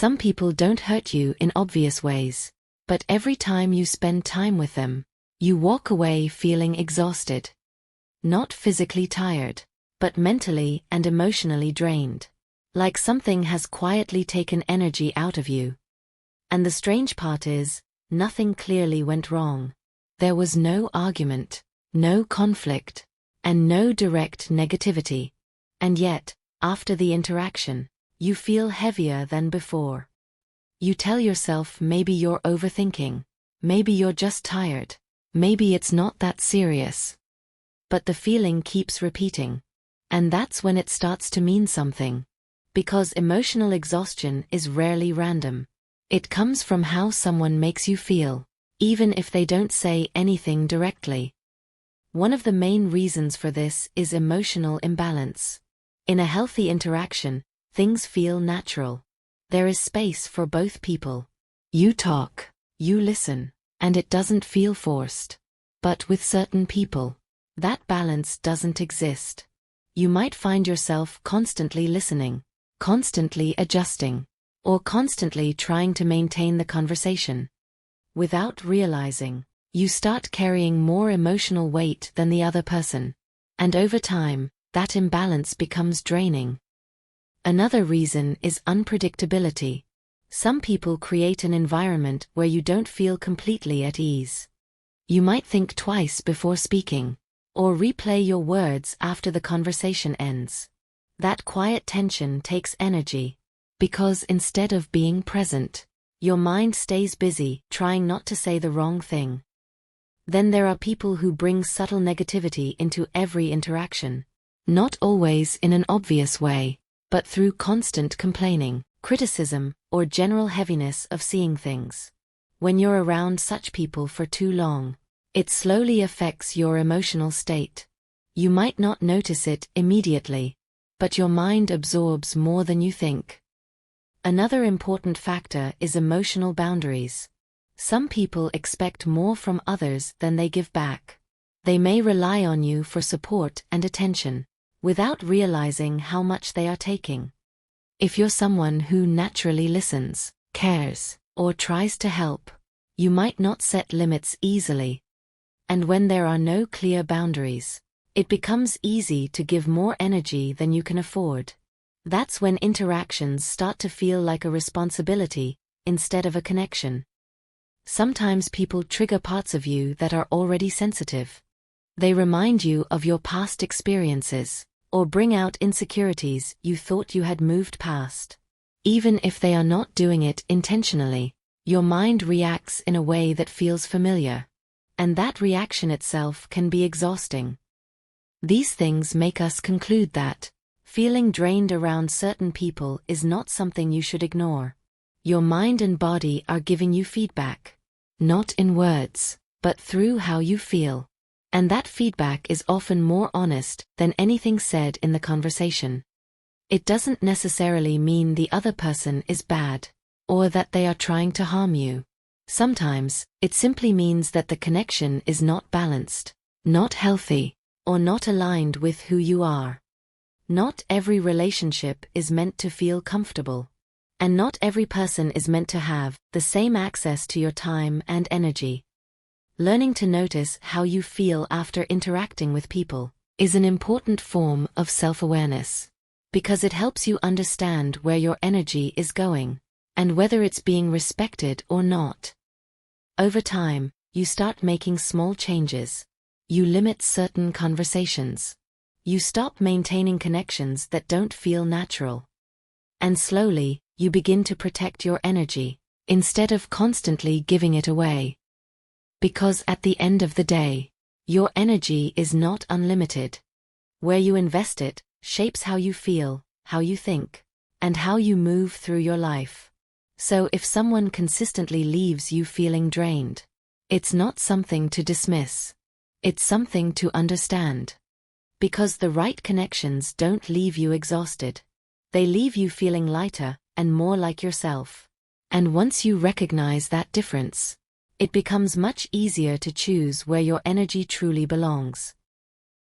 Some people don't hurt you in obvious ways, but every time you spend time with them, you walk away feeling exhausted. Not physically tired, but mentally and emotionally drained. Like something has quietly taken energy out of you. And the strange part is, nothing clearly went wrong. There was no argument, no conflict, and no direct negativity. And yet, after the interaction, you feel heavier than before. You tell yourself maybe you're overthinking, maybe you're just tired, maybe it's not that serious. But the feeling keeps repeating. And that's when it starts to mean something. Because emotional exhaustion is rarely random. It comes from how someone makes you feel, even if they don't say anything directly. One of the main reasons for this is emotional imbalance. In a healthy interaction, things feel natural. There is space for both people. You talk, you listen, and it doesn't feel forced. But with certain people, that balance doesn't exist. You might find yourself constantly listening, constantly adjusting, or constantly trying to maintain the conversation. Without realizing, you start carrying more emotional weight than the other person. And over time, that imbalance becomes draining. Another reason is unpredictability. Some people create an environment where you don't feel completely at ease. You might think twice before speaking, or replay your words after the conversation ends. That quiet tension takes energy, because instead of being present, your mind stays busy trying not to say the wrong thing. Then there are people who bring subtle negativity into every interaction. Not always in an obvious way, but through constant complaining, criticism, or general heaviness of seeing things. When you're around such people for too long, it slowly affects your emotional state. You might not notice it immediately, but your mind absorbs more than you think. Another important factor is emotional boundaries. Some people expect more from others than they give back. They may rely on you for support and attention, without realizing how much they are taking. If you're someone who naturally listens, cares, or tries to help, you might not set limits easily. And when there are no clear boundaries, it becomes easy to give more energy than you can afford. That's when interactions start to feel like a responsibility, instead of a connection. Sometimes people trigger parts of you that are already sensitive. They remind you of your past experiences, or bring out insecurities you thought you had moved past. Even if they are not doing it intentionally, your mind reacts in a way that feels familiar. And that reaction itself can be exhausting. These things make us conclude that feeling drained around certain people is not something you should ignore. Your mind and body are giving you feedback, not in words, but through how you feel. And that feedback is often more honest than anything said in the conversation. It doesn't necessarily mean the other person is bad, or that they are trying to harm you. Sometimes, it simply means that the connection is not balanced, not healthy, or not aligned with who you are. Not every relationship is meant to feel comfortable. And not every person is meant to have the same access to your time and energy. Learning to notice how you feel after interacting with people is an important form of self-awareness, because it helps you understand where your energy is going, and whether it's being respected or not. Over time, you start making small changes. You limit certain conversations. You stop maintaining connections that don't feel natural. And slowly, you begin to protect your energy, instead of constantly giving it away. Because at the end of the day, your energy is not unlimited. Where you invest it shapes how you feel, how you think, and how you move through your life. So if someone consistently leaves you feeling drained, it's not something to dismiss. It's something to understand. Because the right connections don't leave you exhausted. They leave you feeling lighter and more like yourself. And once you recognize that difference, it becomes much easier to choose where your energy truly belongs.